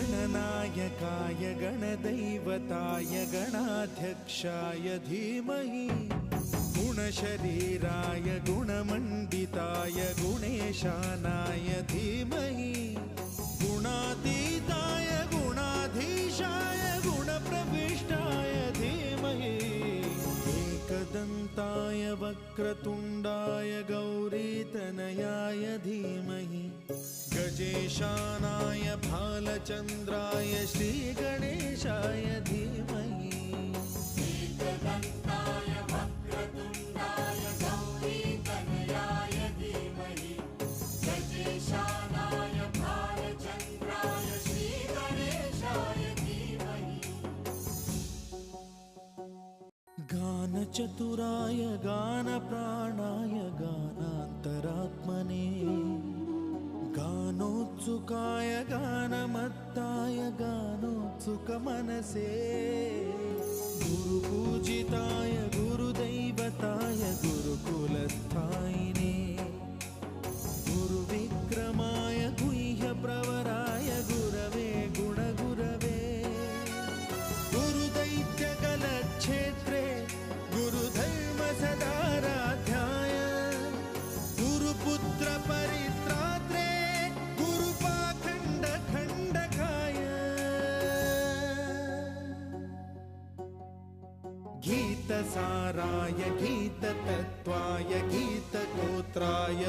गणनायकाय गणदैवताय गणाध्यक्षाय धीमहि गुणशरीराय गुणमण्डिताय गुणेशानाय धीमहि गुणातीताय गुणाधीशाय गुणप्रविष्टाय धीमहि एकदन्ताय वक्रतुण्डाय गौरीतनयाय धीमहि गजेशानाय भालचन्द्राय श्रीगणेशाय धीमहि एकदन्ताय वक्रतुण्डाय गौरीतनयाय धीमहि गजेशानाय भालचन्द्राय श्रीगणेशाय धीमहि गानचतुराय गानप्राणाय गानान्तरात्मने गानोत्सुकाय गानमत्ताय गानोत्सुकमनसे गुरुपूजिताय गुरुदैवताय गुरुकुलस्थायिने गुरुविक्रमाय गुह्यप्रवराय गुरवे गुणगुरवे गुरुदैत्यकलक्षेत्रे गुरुधर्मसदाराध्याय गुरुपुत्रपरित्रात्रे गीतसाराय गीततत्त्वाय गीतगोत्राय